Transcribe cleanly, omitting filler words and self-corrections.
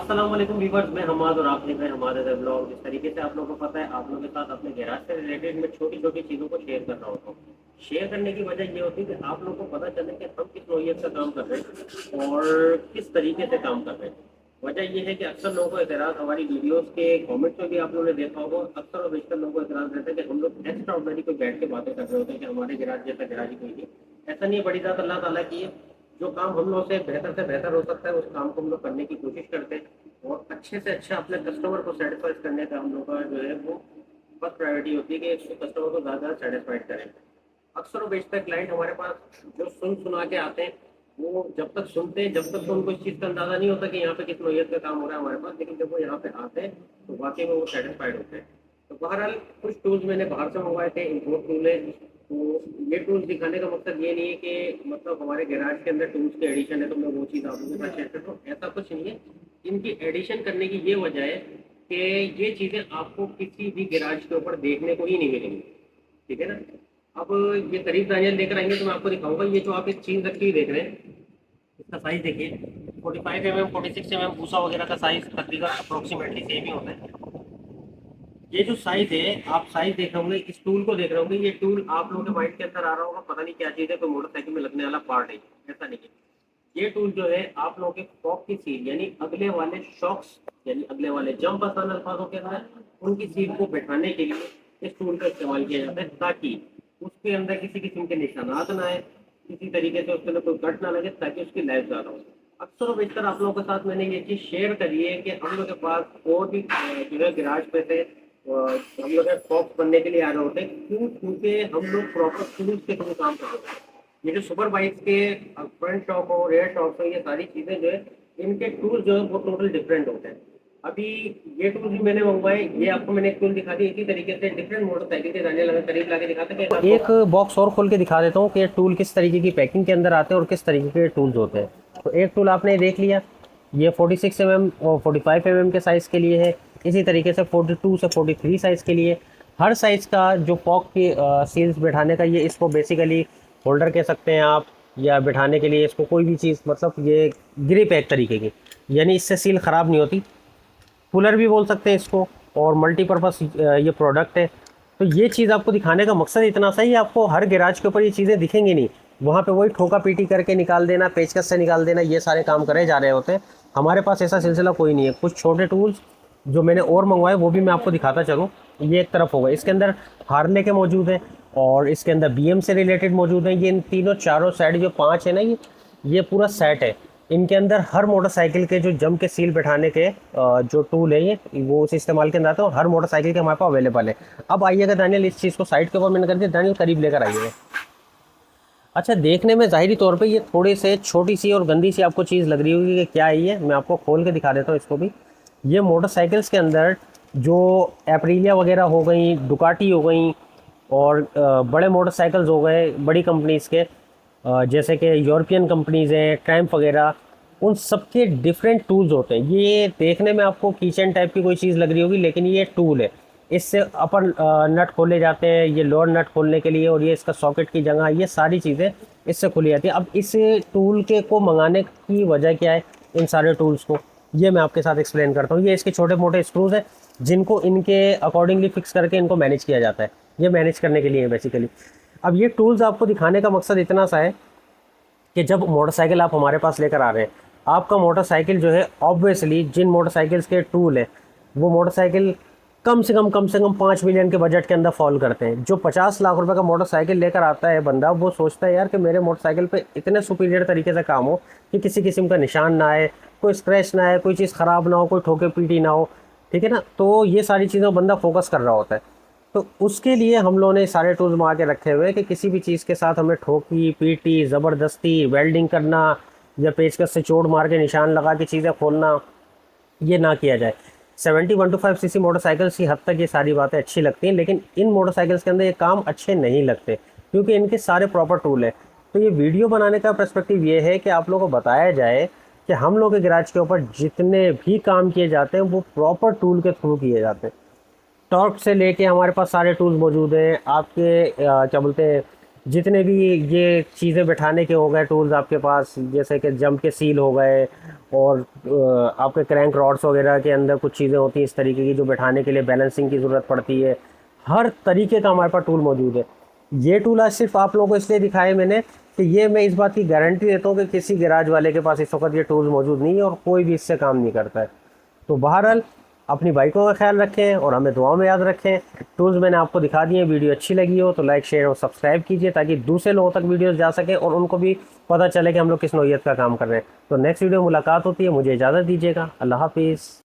अस्सलाम वालेकुम व्यूअर्स, मैं हमाद और आप देख रहे हैं हमारे ब्लॉग। जिस तरीके से आप लोगों को पता है, आप लोगों के साथ अपने गैराज से रिलेटेड मैं छोटी छोटी चीज़ों को शेयर कर रहा होता हूँ। शेयर करने की वजह ये होती है कि आप लोगों को पता चले कि हम किस नौइयत का काम कर रहे हैं और किस तरीके से काम कर रहे हैं। वजह ये है कि अक्सर लोगों को एतराज़ हमारी वीडियोज़ के कॉमेंट्स में भी आप लोगों ने देखा होगा, अक्सर और बेशतर लोगों को एतराज़ रहता है कि हम लोग एक्स्ट्रा ऑर्डनरी कोई बैठ के बातें कर रहे होते हैं कि हमारे गैराज जैसा गैराज ही कोई नहीं। ऐसा नहीं है, बड़ी ज़्यादा अल्लाह ताला की है। जो काम हम लोग से बेहतर हो सकता है, उस काम को हम लोग करने की कोशिश करते हैं और अच्छे से अच्छा अपने कस्टमर को सेटिस्फाई करने का हम लोग का जो है वो फर्स्ट प्रायोरिटी होती है कि कस्टमर को ज़्यादा सेटिस्फाइड करें। अक्सर और बेशतर क्लाइंट हमारे पास जो सुन सुना के आते हैं, वो जब तक सुनते हैं, जब तक तो उनको इस चीज़ का अंदाज़ा नहीं होता कि यहाँ पे किस नौइयत का काम हो रहा है हमारे पास, लेकिन जब वो यहाँ पे आते हैं तो वाकई में वो सेटिस्फाइड होते हैं। तो बहरहाल कुछ टूल्स मैंने बाहर से मंगवाए थे, इम्पोर्ट टूल है। तो ये टूल्स दिखाने का मकसद ये नहीं है कि मतलब हमारे गैराज के अंदर टूल्स के एडिशन है तो मैं वो चीज़ आप लोगों के साथ शेयर करता हूँ, ऐसा कुछ नहीं है। इनकी एडिशन करने की ये वजह है कि ये चीज़ें आपको किसी भी गैराज के ऊपर देखने को ही नहीं मिलेंगी। ठीक है ना। अब ये करीब दानियल लेकर आएंगे तो मैं आपको दिखाऊंगा। ये जो आप एक चीज़ रखी हुई देख रहे हैं, इसका साइज देखिए 45 mm 46 mm भूसा वगैरह का साइज तकरीबन अप्रोक्सीमेटली सेम ही होता है। ये जो साइज है, आप साइज देख रहे होंगे, इस टूल को देख रहे होंगे, ये टूल आप लोगों के माइंड के अंदर आ रहा होगा पता नहीं क्या चीज़ है, कोई मोटरसाइकिल में लगने वाला पार्ट है। ऐसा नहीं है। ये टूल जो है आप लोगों के फॉक की सील यानी अगले वाले शॉक्स यानी अगले वाले जंप आसान अल्फाजों के अंदर उनकी सील को बैठाने के लिए इस टूल का इस्तेमाल किया जाता है, ताकि उसके अंदर किसी किस्म के निशानात ना आए, किसी तरीके से उसके अंदर कोई कट ना लगे, ताकि उसकी लाइफ ज़्यादा हो। अक्सर और बेशतर आप लोगों के साथ मैंने ये चीज़ शेयर करी है कि हम लोग के पास और भी जो है गिराज पे से हम लोग फॉक्स बनने के लिए आ रहे होते हैं। क्यों? क्योंकि हम लोग प्रॉपर टूल्स के थ्रू काम कर रहे हैं। ये जो सुपर बाइक्स के फ्रंट शॉक हो, रेयर शॉक हो, ये सारी चीज़ें जो है इनके टूल जो है वो टोटल डिफरेंट होते हैं। अभी ये टूल भी मैंने मंगवाए, ये आपको मैंने एक टूल दिखा दी। इसी तरीके से डिफरेंट मोटरसाइकिल के जाने लगा करीब ला के दिखाते हैं कि एक बॉक्स और खोल के दिखा देता हूँ कि ये टूल किस तरीके की पैकिंग के अंदर आते हैं और किस तरीके के टूल्स होते हैं। तो एक टूल आपने देख लिया, ये 46 mm और 45 mm के साइज़ के लिए है। इसी तरीके से 42 से 43 साइज़ के लिए। हर साइज़ का जो फॉक की सील्स बैठाने का, ये इसको बेसिकली होल्डर कह सकते हैं आप, या बैठाने के लिए इसको कोई भी चीज़, मतलब ये ग्रिप है एक तरीके की, यानी इससे सील ख़राब नहीं होती। कूलर भी बोल सकते हैं इसको, और मल्टीपर्पज़ ये प्रोडक्ट है। तो ये चीज़ आपको दिखाने का मकसद इतना सा ही, आपको हर गैराज के ऊपर ये चीज़ें दिखेंगी नहीं। वहाँ पे वही ठोका पीटी करके निकाल देना, पेचकस से निकाल देना, ये सारे काम करे जा रहे होते हैं। हमारे पास ऐसा सिलसिला कोई नहीं है। कुछ छोटे टूल्स जो मैंने और मंगवाए वो भी मैं आपको दिखाता चलूँ। ये एक तरफ होगा, इसके अंदर हार्ले के मौजूद हैं और इसके अंदर बीएम से रिलेटेड मौजूद हैं। ये इन तीनों चारों सेट जो 5 है ना, ये पूरा सेट है। इनके अंदर हर मोटरसाइकिल के जो जंप के सील बैठाने के जो टूल है, ये वो उस इस्तेमाल के अंदर आता है और हर मोटरसाइकिल के हमारे पास अवेलेबल है। अब आइएगा दानियल, इस चीज़ को साइड के ऊपर मैंने कर दिया, दानियल करीब लेकर आइएगा। अच्छा, देखने में ज़ाहिरी तौर पे ये थोड़ी से छोटी सी और गंदी सी आपको चीज़ लग रही होगी कि क्या है ये, मैं आपको खोल के दिखा देता हूँ इसको भी। ये मोटरसाइकिल्स के अंदर जो एप्रीलिया वगैरह हो गई, डुकाटी हो गई, और बड़े मोटरसाइकिल्स हो गए बड़ी कंपनीज़ के, जैसे कि यूरोपियन कंपनीज़ हैं, ट्रैम्प वगैरह, उन सब के डिफरेंट टूल्स होते हैं। ये देखने में आपको किचन टाइप की कोई चीज़ लग रही होगी, लेकिन ये टूल है। इससे अपर नट खोले जाते हैं, ये लोअर नट खोलने के लिए, और ये इसका सॉकेट की जगह, ये सारी चीज़ें इससे खुली जाती है। अब इस टूल के को मंगाने की वजह क्या है, इन सारे टूल्स को, ये मैं आपके साथ एक्सप्लेन करता हूँ। ये इसके छोटे मोटे स्क्रूज हैं जिनको इनके अकॉर्डिंगली फिक्स करके इनको मैनेज किया जाता है। ये मैनेज करने के लिए बेसिकली। अब ये टूल्स आपको दिखाने का मकसद इतना सा है कि जब मोटरसाइकिल आप हमारे पास लेकर आ रहे हैं, आपका मोटरसाइकिल जो है, ऑब्वियसली जिन मोटरसाइकिल्स के टूल है वो मोटरसाइकिल कम से कम 5 मिलियन के बजट के अंदर फॉल करते हैं। जो 50 लाख रुपए का मोटरसाइकिल लेकर आता है बंदा, वो सोचता है यार कि मेरे मोटरसाइकिल पे इतने सुपीरियर तरीके से काम हो कि किसी किस्म का निशान ना आए, कोई स्क्रैच ना आए, कोई चीज़ ख़राब ना हो, कोई ठोके पीटी ना हो। ठीक है ना। तो ये सारी चीज़ों बंदा फोकस कर रहा होता है। तो उसके लिए हम लोगों ने सारे टूल्स मंगा के रखे हुए हैं कि किसी भी चीज़ के साथ हमें ठोकी पीटी, ज़बरदस्ती वेल्डिंग करना या पेचकस से चोट मार के निशान लगा के चीज़ें खोलना, ये ना किया जाए। 7125 सीसी मोटरसाइकिल्स की हद तक ये सारी बातें अच्छी लगती हैं, लेकिन इन मोटरसाइकिल्स के अंदर ये काम अच्छे नहीं लगते क्योंकि इनके सारे प्रॉपर टूल है। तो ये वीडियो बनाने का पर्सपेक्टिव ये है कि आप लोगों को बताया जाए कि हम लोग के गैराज के ऊपर जितने भी काम किए जाते हैं वो प्रॉपर टूल के थ्रू किए जाते हैं। टॉर्क से लेके हमारे पास सारे टूल्स मौजूद हैं। आपके क्या बोलते हैं, जितने भी ये चीज़ें बैठाने के हो गए टूल्स आपके पास, जैसे कि जंप के सील हो गए, और आपके क्रैंक रॉड्स वगैरह के अंदर कुछ चीज़ें होती हैं इस तरीके की जो बैठाने के लिए बैलेंसिंग की ज़रूरत पड़ती है, हर तरीके का हमारे पास टूल मौजूद है। ये टूल आज सिर्फ आप लोगों को इसलिए दिखाए मैंने कि ये मैं इस बात की गारंटी देता हूँ कि किसी गैराज वाले के पास इस वक्त ये टूल्स मौजूद नहीं है और कोई भी इससे काम नहीं करता है। तो बहरहाल अपनी बाइकों का ख्याल रखें और हमें दुआओं में याद रखें। टूल्स मैंने आपको दिखा दिए, वीडियो अच्छी लगी हो तो लाइक शेयर और सब्सक्राइब कीजिए ताकि दूसरे लोगों तक वीडियोस जा सके और उनको भी पता चले कि हम लोग किस नौइयत का काम कर रहे हैं। तो नेक्स्ट वीडियो मुलाकात होती है, मुझे इजाज़त दीजिएगा। अल्लाह हाफिज़।